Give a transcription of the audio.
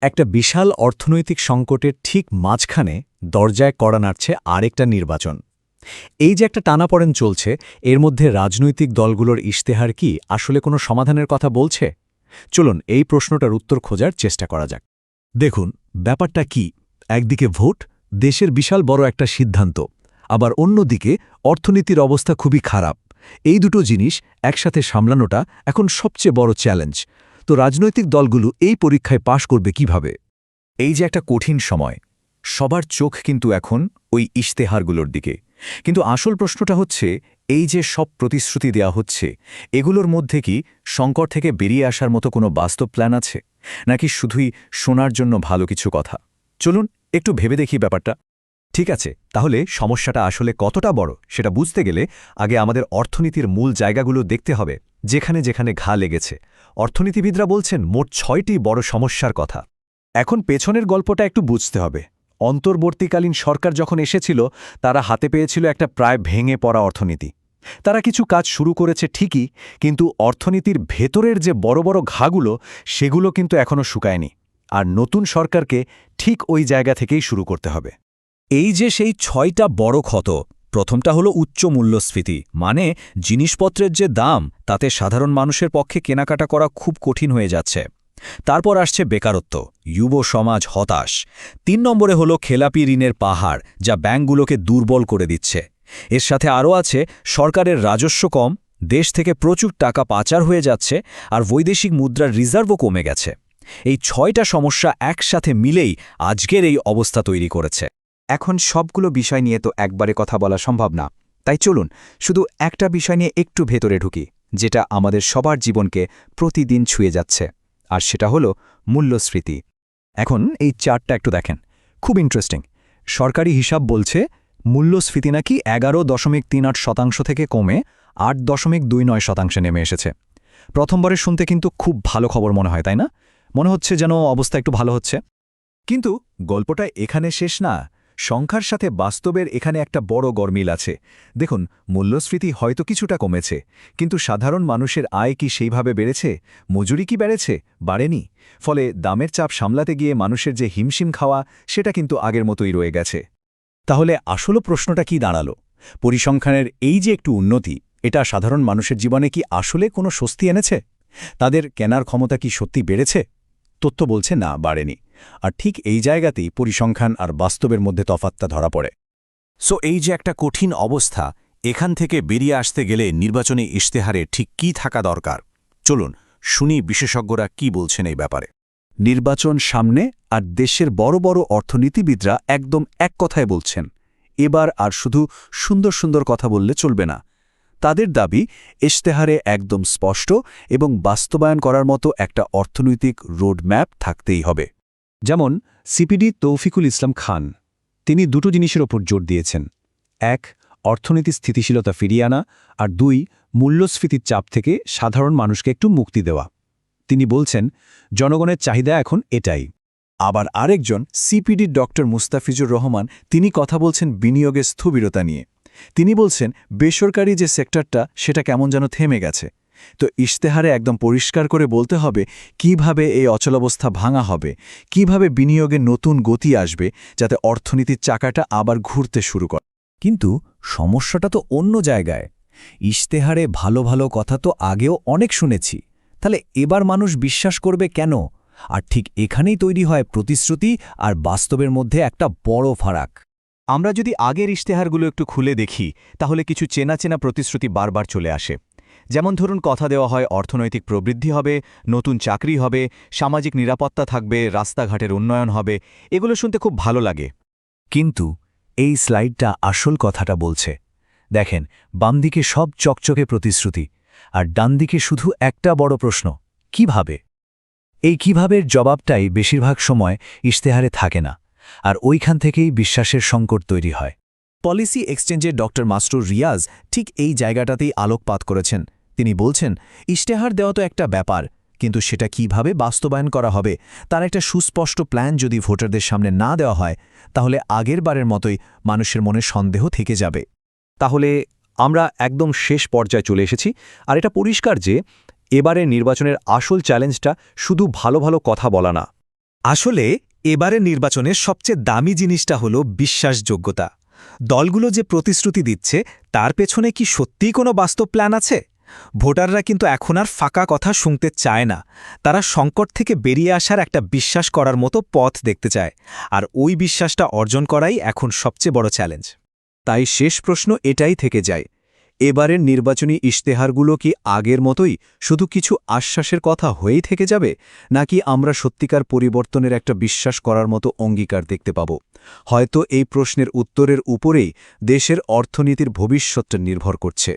একটা বিশাল অর্থনৈতিক সংকটের ঠিক মাঝখানে দরজায় কড়া নাড়ছে আরেকটা নির্বাচন। এই যে একটা টানাপড়েন চলছে, এর মধ্যে রাজনৈতিক দলগুলোর ইশতেহার কি আসলে কোনো সমাধানের কথা বলছে? চলুন এই প্রশ্নটার উত্তর খোঁজার চেষ্টা করা যাক। দেখুন, ব্যাপারটা কি? একদিকে ভোট, দেশের বিশাল বড় একটা সিদ্ধান্ত, আবার অন্যদিকে অর্থনীতির অবস্থা খুবই খারাপ। এই দুটো জিনিস একসাথে সামলানোটা এখন সবচেয়ে বড় চ্যালেঞ্জ। তো রাজনৈতিক দলগুলো এই পরীক্ষায় পাশ করবে কিভাবে? এই যে একটা কঠিন সময়, সবার চোখ কিন্তু এখন ওই ইশতেহারগুলোর দিকে। কিন্তু আসল প্রশ্নটা হচ্ছে, এই যে সব প্রতিশ্রুতি দেয়া হচ্ছে, এগুলোর মধ্যে কি সংকট থেকে বেরিয়ে আসার মতো কোনো বাস্তব প্ল্যান আছে, নাকি শুধুই শোনার জন্য ভালো কিছু কথা? চলুন একটু ভেবে দেখি ব্যাপারটা। ঠিক আছে, তাহলে সমস্যাটা আসলে কতটা বড় সেটা বুঝতে গেলে আগে আমাদের অর্থনীতির মূল জায়গাগুলো দেখতে হবে, যেখানে যেখানে ঘা লেগেছে। অর্থনীতিবিদরা বলছেন মোট ৬টি বড় সমস্যার কথা। এখন পেছনের গল্পটা একটু বুঝতে হবে। অন্তর্বর্তীকালীন সরকার যখন এসেছিল, তারা হাতে পেয়েছিল একটা প্রায় ভেঙে পড়া অর্থনীতি। তারা কিছু কাজ শুরু করেছে ঠিকই, কিন্তু অর্থনীতির ভেতরের যে বড় বড় ঘাগুলো, সেগুলো কিন্তু এখনও শুকায়নি। আর নতুন সরকারকে ঠিক ওই জায়গা থেকেই শুরু করতে হবে। এই যে সেই ৬টা বড় ক্ষত, প্রথমটা হলো উচ্চ মূল্যস্ফীতি, মানে জিনিসপত্রের যে দাম তাতে সাধারণ মানুষের পক্ষে কেনাকাটা করা খুব কঠিন হয়ে যাচ্ছে। তারপর আসছে বেকারত্ব, যুব সমাজ হতাশ। ৩ নম্বরে হলো খেলাপি ঋণের পাহাড়, যা ব্যাংকগুলোকে দুর্বল করে দিচ্ছে। এর সাথে আরও আছে সরকারের রাজস্ব কম, দেশ থেকে প্রচুর টাকা পাচার হয়ে যাচ্ছে, আর বৈদেশিক মুদ্রার রিজার্ভও কমে গেছে। এই ৬টা সমস্যা একসাথে মিলেই আজকের এই অবস্থা তৈরি করেছে। এখন সবগুলো বিষয় নিয়ে তো একবারে কথা বলা সম্ভব না, তাই চলুন শুধু একটা বিষয় নিয়ে একটু ভেতরে ঢুকি, যেটা আমাদের সবার জীবনকে প্রতিদিন ছুঁয়ে যাচ্ছে, আর সেটা হলো মূল্যস্ফীতি। এখন এই চার্টটা একটু দেখেন, খুব ইন্টারেস্টিং। সরকারি হিসাব বলছে মূল্যস্ফীতি নাকি ১১.৩৮% থেকে কমে ৮.29% নেমে এসেছে। প্রথমবারে শুনতে কিন্তু খুব ভালো খবর মনে হয়, তাই না? মনে হচ্ছে যেন অবস্থা একটু ভালো হচ্ছে। কিন্তু গল্পটা এখানে শেষ না। সংখ্যার সাথে বাস্তবের এখানে একটা বড় গরমিল আছে। দেখুন, মূল্যস্ফীতি হয়তো কিছুটা কমেছে, কিন্তু সাধারণ মানুষের আয় কি সেইভাবে বেড়েছে? মজুরি কি বেড়েছে? বাড়েনি। ফলে দামের চাপ সামলাতে গিয়ে মানুষের যে হিমশিম খাওয়া, সেটা কিন্তু আগের মতোই রয়ে গেছে। তাহলে আসল প্রশ্নটা কি দাঁড়ালো? পরিসংখ্যানের এই যে একটু উন্নতি, এটা সাধারণ মানুষের জীবনে কি আসলে কোনো স্বস্তি এনেছে? তাদের কেনার ক্ষমতা কি সত্যি বেড়েছে? তথ্য বলছে না, বাড়েনি। আর ঠিক এই জায়গাতেই পরিসংখ্যান আর বাস্তবের মধ্যে তফাৎটা ধরা পড়ে। সো এই যে একটা কঠিন অবস্থা, এখান থেকে বেরিয়ে আসতে গেলে নির্বাচনী ইশতেহারে ঠিক কী থাকা দরকার? চলুন শুনি বিশেষজ্ঞরা কি বলছেন এই ব্যাপারে। নির্বাচন সামনে, আর দেশের বড় বড় অর্থনীতিবিদরা একদম এক কথায় বলছেন, এবার আর শুধু সুন্দর সুন্দর কথা বললে চলবে না। তাদের দাবি, ইশতেহারে একদম স্পষ্ট এবং বাস্তবায়ন করার মতো একটা অর্থনৈতিক রোডম্যাপ থাকতেই হবে। যেমন সিপিডি তৌফিকুল ইসলাম খান, তিনি দুটো জিনিসের ওপর জোর দিয়েছেন। ১, অর্থনীতি স্থিতিশীলতা ফিরিয়ে আনা, আর ২, মূল্যস্ফীতির চাপ থেকে সাধারণ মানুষকে একটু মুক্তি দেওয়া। তিনি বলছেন, জনগণের চাহিদা এখন এটাই। আবার আরেকজন সিপিডি ডক্টর মুস্তাফিজুর রহমান, তিনি কথা বলছেন বিনিয়োগের স্থবিরতা নিয়ে। তিনি বলছেন, বেসরকারি যে সেক্টরটা, সেটা কেমন যেন থেমে গেছে। তো ইশতেহারে একদম পরিষ্কার করে বলতে হবে কিভাবে এই অচলাবস্থা ভাঙা হবে, কিভাবে বিনিয়োগে নতুন গতি আসবে, যাতে অর্থনীতির চাকাটা আবার ঘুরতে শুরু করে। কিন্তু সমস্যাটা তো অন্য জায়গায়। ইশতেহারে ভালো ভালো কথা তো আগেও অনেক শুনেছি, তাহলে এবার মানুষ বিশ্বাস করবে কেন? আর ঠিক এখানেই তৈরি হয় প্রতিশ্রুতি আর বাস্তবের মধ্যে একটা বড় ফারাক। আমরা যদি আগের ইশতেহারগুলো একটু খুলে দেখি, তাহলে কিছু চেনা চেনা প্রতিশ্রুতি বারবার চলে আসে। যেমন ধরুন, কথা দেওয়া হয় অর্থনৈতিক প্রবৃদ্ধি হবে, নতুন চাকরি হবে, সামাজিক নিরাপত্তা থাকবে, রাস্তাঘাটের উন্নয়ন হবে। এগুলো শুনতে খুব ভালো লাগে। কিন্তু এই স্লাইডটা আসল কথাটা বলছে। দেখেন, বামদিকে সব চকচকে প্রতিশ্রুতি, আর ডানদিকে শুধু একটা বড় প্রশ্ন, কিভাবে? এই কিভাবের জবাবটাই বেশিরভাগ সময় ইশতেহারে থাকে না, আর ওইখান থেকেই বিশ্বাসের সংকট তৈরি হয়। পলিসি এক্সচেঞ্জের ডক্টর মাস্টার রিয়াজ ঠিক এই জায়গাটাতেই আলোকপাত করেছেন। তিনি বলছেন, ইশতেহার দেওয়া তো একটা ব্যাপার, কিন্তু সেটা কিভাবে বাস্তবায়ন করা হবে তার একটা সুস্পষ্ট প্ল্যান যদি ভোটারদের সামনে না দেওয়া হয়, তাহলে আগের বারের মতোই মানুষের মনে সন্দেহ থেকে যাবে। তাহলে আমরা একদম শেষ পর্যায়ে চলে এসেছি, আর এটা পরিষ্কার যে এবারের নির্বাচনের আসল চ্যালেঞ্জটা শুধু ভালো ভালো কথা বলা না, আসলে এবারের নির্বাচনের সবচেয়ে দামি জিনিসটা হলো বিশ্বাসযোগ্যতা। দলগুলো যে প্রতিশ্রুতি দিচ্ছে তার পেছনে কি সত্যিই কোনো বাস্তব প্ল্যান আছে? ভোটাররা কিন্তু এখন আর ফাঁকা কথা শুনতে চায় না। তারা সংকট থেকে বেরিয়ে আসার একটা বিশ্বাস করার মতো পথ দেখতে চায়, আর ওই বিশ্বাসটা অর্জন করাই এখন সবচেয়ে বড় চ্যালেঞ্জ। তাই শেষ প্রশ্ন এটাই থেকে যায়, এবারের নির্বাচনী ইশতেহারগুলো কি আগের মতোই শুধু কিছু আশ্বাসের কথা হয়েই থেকে যাবে, নাকি আমরা সত্যিকার পরিবর্তনের একটা বিশ্বাস করার মতো অঙ্গীকার দেখতে পাব? হয়তো এই প্রশ্নের উত্তরের উপরেই দেশের অর্থনীতির ভবিষ্যৎটা নির্ভর করছে।